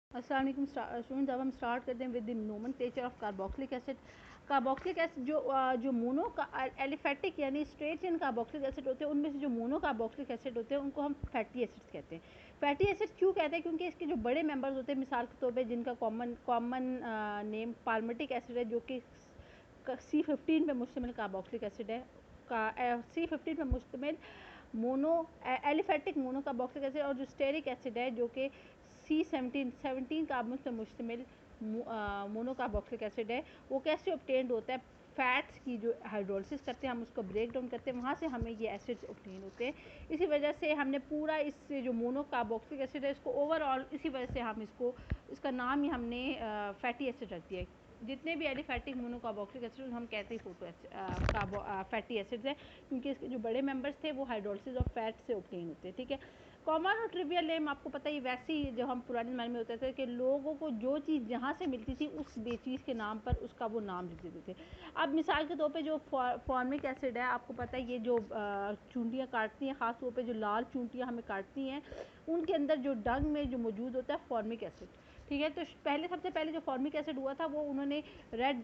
अस्सलाम वालेकुम स्टूडेंट्स। अब हम स्टार्ट करते हैं with the nomenclature of carboxylic acid. Carboxylic acid जो मोनो का एलिफेटिक यानी स्ट्रेट चेन कार्बोक्सिलिक एसिड होते हैं, उनमें से जो मोनो कार्बोक्सिलिक एसिड होते हैं उनको हम फैटी एसिड्स कहते हैं। फैटी एसिड क्यों कहते हैं? क्योंकि इसके जो बड़े मेंबर्स होते हैं, मिसाल के तौर पे जिनका कॉमन नेम पाल्मिटिक एसिड है, जो कि C15 पे मुश्तमिल कार्बोक्सिलिक एसिड है। C15 पे मुश्तमिल mono aliphatic mono carboxylic acid, और जो स्टेरिक एसिड है जो कि C17 कार्बन से मुश्तमिल मोनो कार्बोक्सिलिक एसिड है। वो कैसे ऑब्टेन्ड होता है? फैट्स की जो हाइड्रोलिसिस करते हैं, हम उसको ब्रेक डाउन करते हैं, वहाँ से हमें ये एसिड्स ऑब्टेन होते हैं। इसी वजह से हमने पूरा इस जो मोनो कार्बोक्सिलिक एसिड है इसको ओवरऑल, इसी वजह से हम इसका नाम ही हमने फैटी एसिड रख दिया है। जितने भी एलिफेटिक मोनो कार्बोक्सिलिक एसिड हम कहते हैं फैटी एसिड्स हैं, क्योंकि इसके जो बड़े मेंबर्स थे वो हाइड्रोलिसिस ऑफ फैट से ऑब्टेन होते हैं। ठीक है, कॉमन और ट्रिवियल नेम आपको पता ही वैसे ही जो हम पुराने ज़माने में होते थे कि लोगों को जो चीज़ जहाँ से मिलती थी उस चीज़ के नाम पर उसका वो नाम लिख देते थे। अब मिसाल के तौर पे जो फॉर्मिक एसिड है, आपको पता है ये जो चूंटियाँ काटती हैं, ख़ास तौर पे जो लाल चूंटियाँ हमें काटती हैं, उनके अंदर जो डंग में जो मौजूद होता है फॉर्मिक एसिड। ठीक है, तो सबसे पहले जो फॉर्मिक एसिड हुआ था वो उन्होंने रेड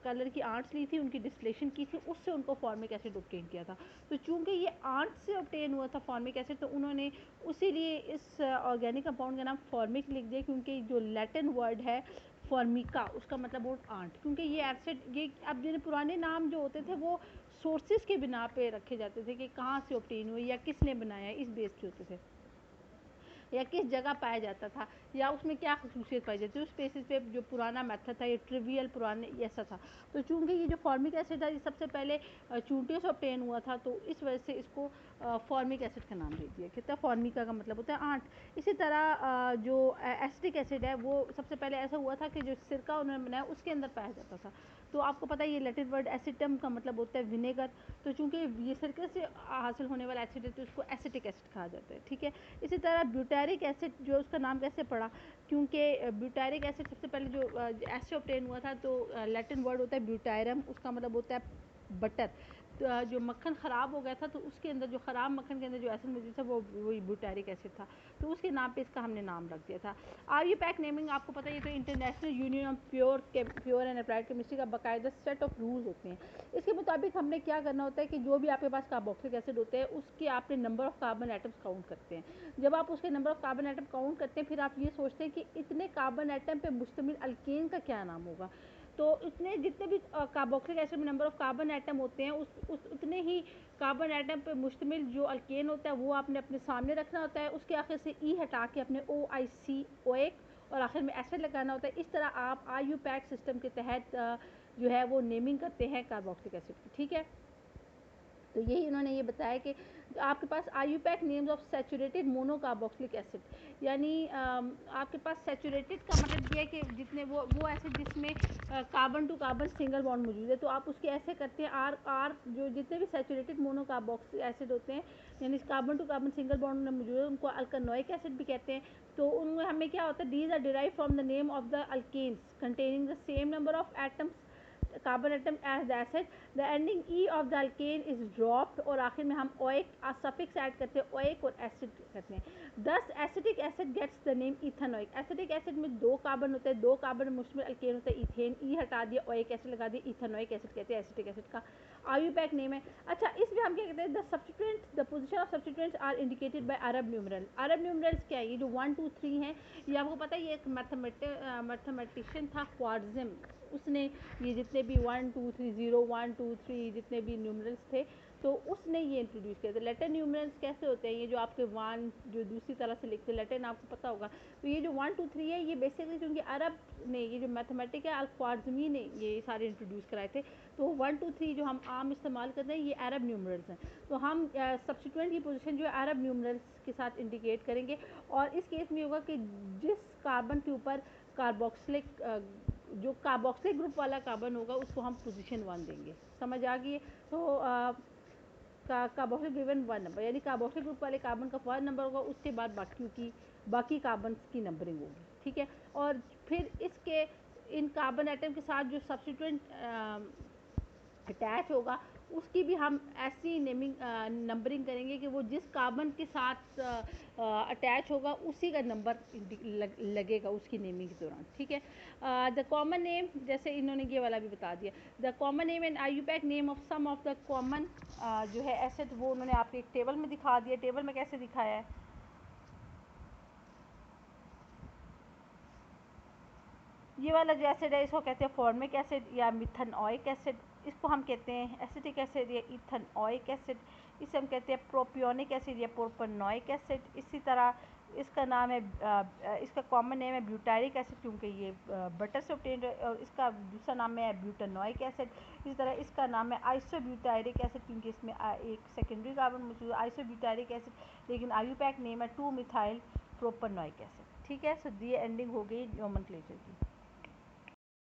कलर की आंट्स ली थी, उनकी डिस्टिलेशन की थी, उससे उनको फॉर्मिक एसिड ऑब्टेन किया था। तो चूंकि ये आंट से ऑब्टेन हुआ था फॉर्मिक एसिड, तो उन्होंने उसीलिए इस ऑर्गेनिक कंपाउंड का नाम फॉर्मिक लिख दिया, क्योंकि जो लैटिन वर्ड है फॉर्मिका, उसका मतलब वो आंट। क्योंकि ये एसिड ये अब जो पुराने नाम जो होते थे वो सोर्सेज के बिना पे रखे जाते थे कि कहाँ से ऑब्टेन हुए या किसने बनाया, इस बेस पे होते थे, या किस जगह पाया जाता था, या उसमें क्या खसूसियत पाई जाती है, उस बेसिस पे जो पुराना मेथड था ये ट्रिवियल पुराने ऐसा था। तो चूंकि ये जो फॉर्मिक एसिड था ये सबसे पहले चूंटियों से ऑब्टेन हुआ था, तो इस वजह से इसको फॉर्मिक एसिड का नाम दे दिया। कितना फॉर्मिका का मतलब होता है आंट। इसी तरह जो एसिटिक एसिड है वो सबसे पहले ऐसा हुआ था कि जो सिरका उन्होंने बनाया उसके अंदर पाया जाता था। तो आपको पता है ये लैटिन वर्ड एसिटम का मतलब होता है विनेगर। तो चूंकि ये सिरके से हासिल होने वाला एसिड है तो उसको एसिटिक एसिड कहा जाता है। ठीक है, इसी तरह ब्यूटारिक एसिड जो उसका नाम कैसे पड़ा? क्योंकि ब्यूटारिक एसिड सबसे पहले जो ऐसे ऑब्टेन हुआ था, तो लैटिन वर्ड होता है ब्यूटायरम, उसका मतलब होता है बटर। तो जो मक्खन ख़राब हो गया था तो उसके अंदर जो ख़राब मक्खन के अंदर जो एसिड मौजूद था वो वही ब्यूटारिक एसिड था, तो उसके नाम पे इसका हमने नाम रख दिया था। RUPAC नेमिंग आपको पता है, ये तो international union of pure and applied chemistry का बाकायदा सेट ऑफ रूल्स होते हैं। इसके मुताबिक हमने क्या करना होता है कि जो भी आपके पास कार्बोक्सिलिक एसिड होते हैं उसके आपने number of carbon atoms count करते हैं। जब आप उसके number of carbon atom count करते हैं, फिर आप ये सोचते हैं कि इतने कार्बन एटम पे मुश्तमिल अल्केन का क्या नाम होगा। तो इतने जितने भी कार्बोक्सिलिक एसिड में नंबर ऑफ़ कार्बन एटम होते हैं उस उतने ही कार्बन एटम पे मुश्तमिल जो अल्केन होता है वो आपने अपने सामने रखना होता है। उसके आखिर से ई हटा के अपने OIC OH और आखिर में एसिड लगाना होता है। इस तरह आप RUPAC सिस्टम के तहत जो है वो नेमिंग करते हैं कार्बोक्सिलिक एसिड की। ठीक है, तो यही उन्होंने ये बताया कि आपके पास RUPAC names of saturated mono carboxylic acid, यानी आपके पास सैचुरेटेड का मतलब ये है कि जितने वो एसिड जिसमें carbon to carbon single bond मौजूद है, तो आप उसके ऐसे करते हैं आर जो जितने भी सैचुरेटेड मोनो कार्बोक्सिलिक एसिड होते हैं, यानी carbon to carbon single bond में मौजूद है, उनको अल्कानोइक एसिड भी कहते हैं। तो उनमें हमें क्या होता है, these are derive from the name of the alkanes containing the same number of atoms carbon atom as the acid, the ending e of the alkane is dropped, और आखिर में हम ओइक सफिक्स ऐड करते हैं, oic और acid कहते हैं। Thus acetic acid gets the name ethanoic. Acetic acid में 2 कार्बन होते हैं, 2 कार्बन मुश्तमिल अल्केन होता है इथेन, ई हटा दिया, ओइक एसिड लगा दिया, इथेनोइक एसिड कहते हैं एसिटिक एसिड का। RUPAC नेम है। अच्छा, इसमें हम क्या कहते हैं, the substituents, the position of substituents are indicated by Arab numeral. Arab numerals क्या है? ये जो 1 2 3 है, ये आपको पता है ये एक मैथमेटिशियन था ख्वारिज़्म, उसने ये जितने भी 1 2 3 0 1 2 3 जितने भी न्यूमरल्स थे तो उसने ये इंट्रोड्यूस किया था। लैटिन न्यूमरल्स कैसे होते हैं? ये जो आपके 1 जो दूसरी तरह से लिखते हैं लैटिन, आपको पता होगा। तो ये जो 1 2 3 है ये बेसिकली क्योंकि अरब ने ये जो मैथमेटिक है अल-ख्वारिज़मी ने ये सारे इंट्रोड्यूस कराए थे, तो 1 2 3 जो हम आम इस्तेमाल करते हैं ये अरब न्यूमरल्स हैं। तो हम सब्स्टिट्यूएंट की पोजीशन जो है अरब न्यूमरल्स के साथ इंडिकेट करेंगे, और इस केस में होगा कि जिस कार्बन के ऊपर कार्बोक्सिलिक जो कार्बोक्सिलिक ग्रुप वाला कार्बन होगा उसको हम पोजीशन 1 देंगे। समझ आ गई? तो कार्बोक्सिलिक गिवन 1 नंबर, यानी कार्बोक्सिलिक ग्रुप वाले कार्बन का 1 नंबर होगा, उसके बाद बाकी कार्बन की नंबरिंग होगी। ठीक है, और फिर इसके इन कार्बन एटम के साथ जो सब्स्टिट्यूएंट अटैच होगा उसकी भी हम ऐसी नेमिंग नंबरिंग करेंगे कि वो जिस कार्बन के साथ अटैच होगा उसी का नंबर लगेगा उसकी नेमिंग के दौरान, ठीक है। द कॉमन नेम, जैसे इन्होंने ये वाला भी बता दिया, the common name and IUPAC name of some of the common जो है एसिड, वो उन्होंने आपको एक टेबल में दिखा दिया। टेबल में कैसे दिखाया है, ये वाला जो एसिड है इसको कहते हैं फॉर्मिक एसिड या मिथेनॉइक एसिड, इसको हम कहते हैं एसिटिक एसिड या इथेनॉइक एसिड, इसे हम कहते हैं प्रोपियोनिक एसिड या प्रोपेनॉइक एसिड। इसी तरह इसका नाम है इसका कॉमन नेम है ब्यूटारिक एसिड, क्योंकि ये बटर से ऑब्टेन्ड है, और इसका दूसरा नाम है ब्यूटानॉइक एसिड। इसी तरह इसका नाम है आइसोब्यूटारिक एसिड, क्योंकि इसमें एक सेकेंडरी कार्बन मौजूद है, आइसोब्यूटारिक एसिड। लेकिन IUPAC नेम है 2 मिथाइल प्रोपेनॉइक एसिड, ठीक है। सो ये एंडिंग हो गई नोमेनक्लेचर की।